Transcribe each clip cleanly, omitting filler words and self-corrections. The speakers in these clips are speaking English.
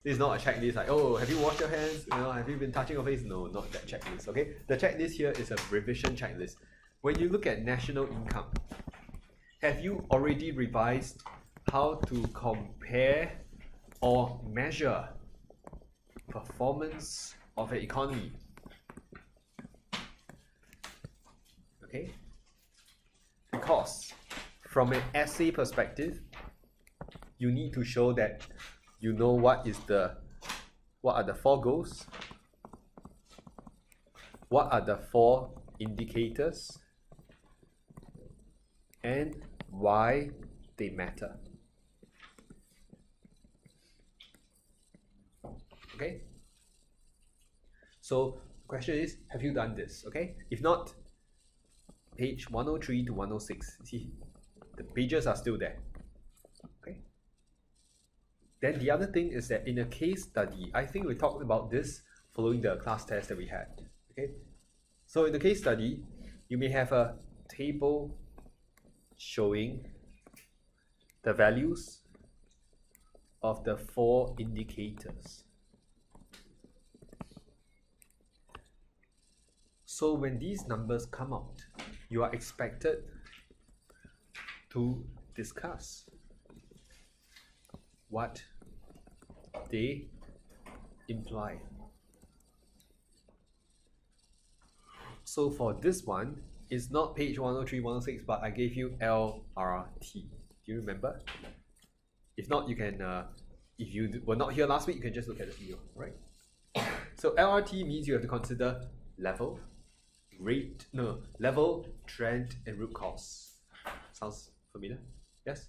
This is not a checklist like, oh, have you washed your hands? Have you been touching your face? No, not that checklist, okay? The checklist here is a revision checklist. When you look at national income, have you already revised how to compare or measure performance of an economy? Okay? Because from an essay perspective, you need to show that you know what are the four goals, what are the four indicators, and why they matter. Okay? So the question is, have you done this? Okay? If not, page 103 to 106. See, the pages are still there. Okay? Then the other thing is that in a case study, I think we talked about this following the class test that we had. Okay? So in the case study, you may have a table showing the values of the four indicators. So when these numbers come out, you are expected to discuss what they imply. So for this one, it's not page 103, 106, but I gave you LRT. Do you remember? If not, you can, if you were not here last week, you can just look at the video, right? So LRT means you have to consider level, level, trend, and root cause. Sounds familiar? Yes?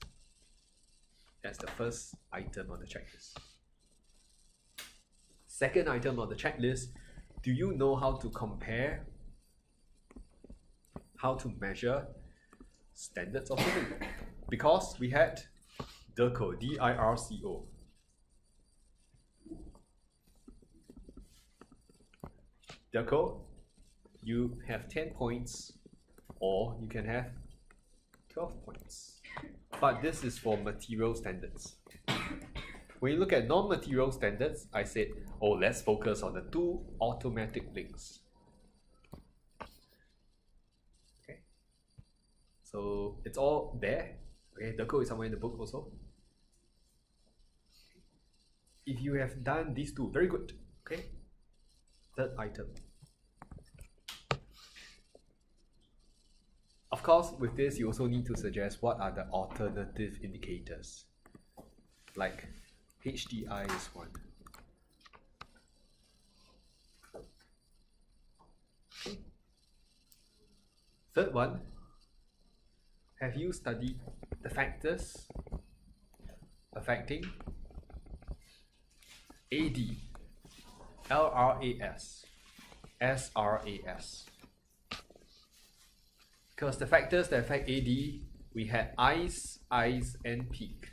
That's the first item on the checklist. Second item on the checklist, do you know how to compare, how to measure standards of living? Because we had DIRCO, D-I-R-C-O. DIRCO, you have 10 points or you can have 12 points. But this is for material standards. When you look at non-material standards, I said, oh, let's focus on the two automatic links. Okay, so it's all there. Okay, the code is somewhere in the book also. If you have done these two, very good. Okay, third item. Of course, with this, you also need to suggest what are the alternative indicators. Like HDI is one. Okay. Third one, have you studied the factors affecting AD, LRAS, SRAS? Because the factors that affect AD, we had ICE, and peak.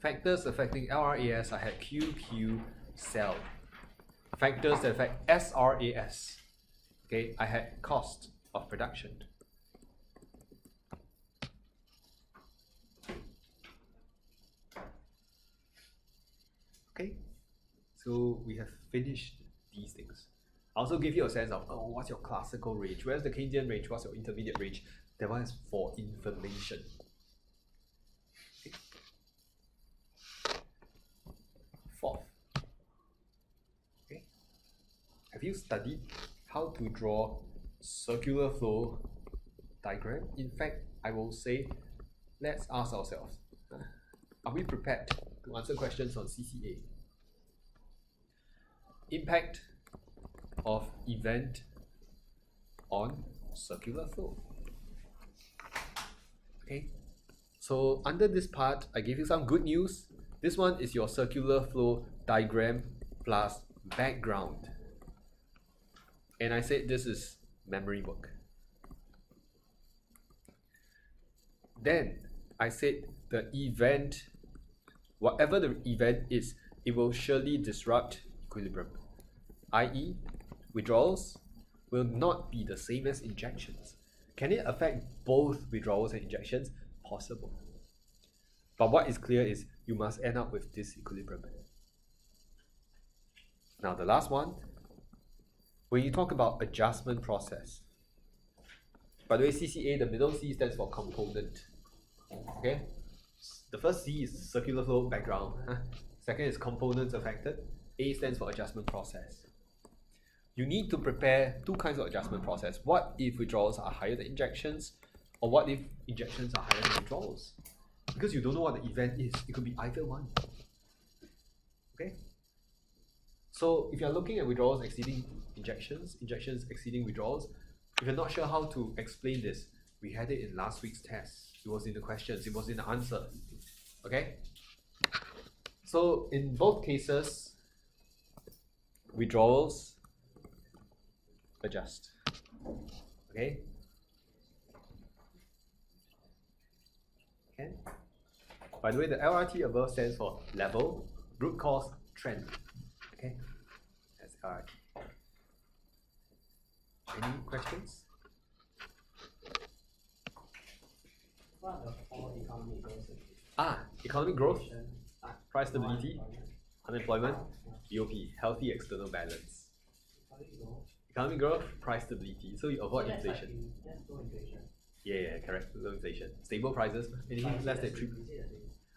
Factors affecting LRAS, I had QQ, cell. Factors that affect SRAS, okay, I had cost of production. Okay, so we have finished these things. I also give you a sense of, oh, what's your classical range? Where's the Keynesian range? What's your intermediate range? That one is for information. Okay. Fourth. Okay. Have you studied how to draw circular flow diagram? In fact, I will say, let's ask ourselves, are we prepared to answer questions on CCA? Impact of event on circular flow. Okay, so under this part, I gave you some good news. This one is your circular flow diagram plus background. And I said this is memory work. Then I said the event, whatever the event is, it will surely disrupt equilibrium, i.e. withdrawals will not be the same as injections. Can it affect both withdrawals and injections? Possible. But what is clear is you must end up with this equilibrium. Now the last one, when you talk about adjustment process, by the way, CCA, the middle C stands for component. Okay? The first C is circular flow background. Second is components affected. A stands for adjustment process. You need to prepare two kinds of adjustment process. What if withdrawals are higher than injections? Or what if injections are higher than withdrawals? Because you don't know what the event is. It could be either one. Okay? So if you're looking at withdrawals exceeding injections, injections exceeding withdrawals, if you're not sure how to explain this, we had it in last week's test. It was in the questions, it was in the answer. Okay? So in both cases, withdrawals adjust. Okay? Okay? By the way, the LRT above stands for level, root cause, trend. Okay? That's LRT. Any questions? What are the four economic goals? Economic growth, price stability, unemployment, BOP, healthy external balance. Economic growth, price stability. So you avoid inflation. That's low inflation. Yeah, correct. Low inflation. Stable prices, anything less than 3.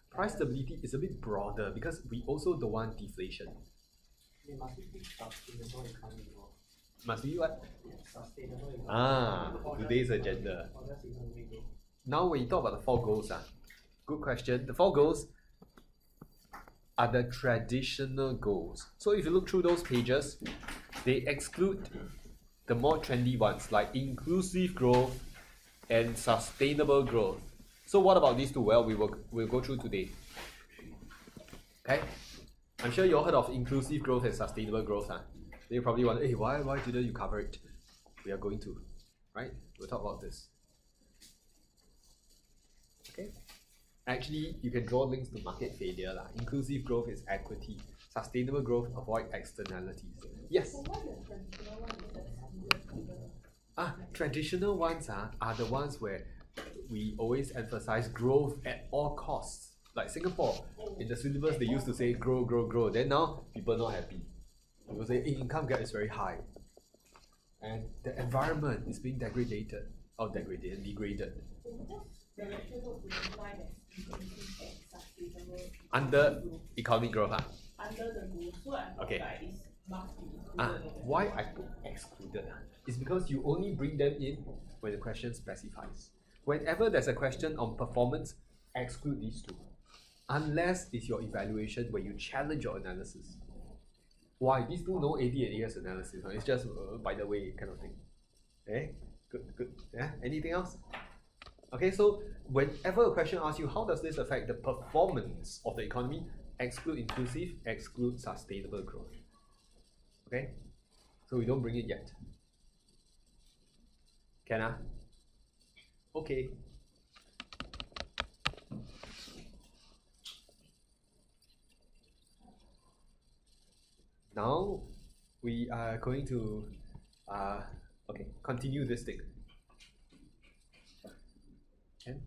Price stability is a bit broader because we also don't want deflation. It must be sustainable economic growth. Must be what? Sustainable economic growth. Today's agenda. Or just economic growth. Now when you talk about the 4 goals, good question. The 4 goals are the traditional goals. So if you look through those pages, they exclude the more trendy ones like inclusive growth and sustainable growth. So what about these two? Well, we'll go through today. Okay? I'm sure you all heard of inclusive growth and sustainable growth. Then you probably wonder, hey, why didn't you cover it? We are going to, right? We'll talk about this. Okay? Actually, you can draw links to market failure. Inclusive growth is equity. Sustainable growth, avoid externalities. Yes? Traditional ones are the ones where we always emphasize growth at all costs. Like Singapore, in the syllabus they used to say grow, grow, grow. Then now, people are not happy. People say income gap is very high. And the environment is being degraded. Under economic growth, Under the rules, so I thought okay. like it's must be Why I put excluded? It's because you only bring them in when the question specifies. Whenever there's a question on performance, exclude these two. Unless it's your evaluation where you challenge your analysis. Why? These two no AD and AS analysis. It's just by the way kind of thing. Okay? Good. Yeah? Anything else? Okay, so whenever a question asks you, how does this affect the performance of the economy? Exclude inclusive, exclude sustainable growth. Okay? So we don't bring it yet. Can Okay. Now we are going to continue this thing. Okay.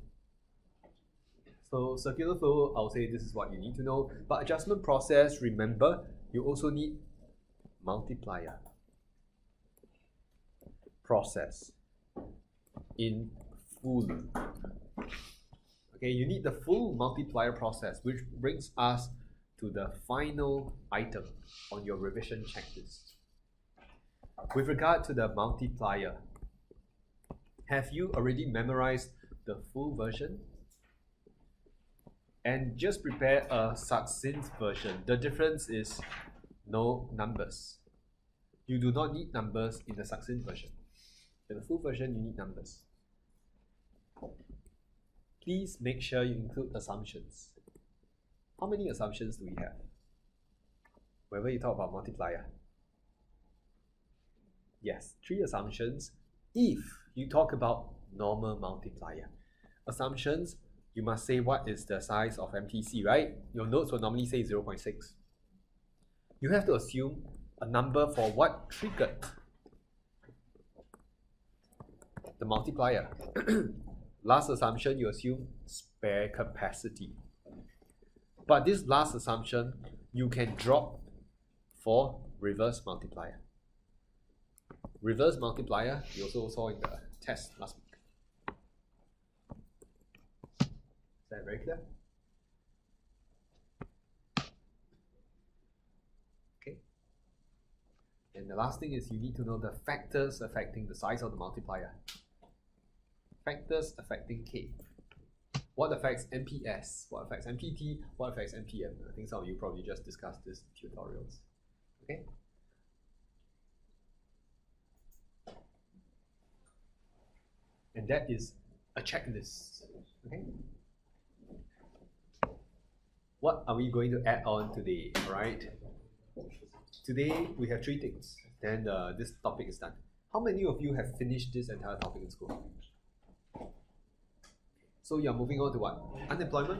So circular flow, I'll say this is what you need to know. But adjustment process, remember, you also need multiplier process in full. Okay, you need the full multiplier process, which brings us to the final item on your revision checklist. With regard to the multiplier, have you already memorized the full version? And just prepare a succinct version. The difference is no numbers. You do not need numbers in the succinct version. In the full version, you need numbers. Please make sure you include assumptions. How many assumptions do we have? Whenever you talk about multiplier. Yes, 3 assumptions if you talk about normal multiplier. Assumptions, you must say what is the size of MTC, right? Your notes will normally say 0.6. You have to assume a number for what triggered the multiplier. Last assumption, you assume spare capacity. But this last assumption, you can drop for reverse multiplier. Reverse multiplier, you also saw in the test last week. Is that very clear? Okay. And the last thing is you need to know the factors affecting the size of the multiplier. Factors affecting K. What affects MPS? What affects MPT? What affects MPM? I think some of you probably just discussed this in tutorials. Okay? And that is a checklist. Okay? What are we going to add on today? Alright? Today we have 3 things. Then this topic is done. How many of you have finished this entire topic in school? So you're moving on to what? Unemployment?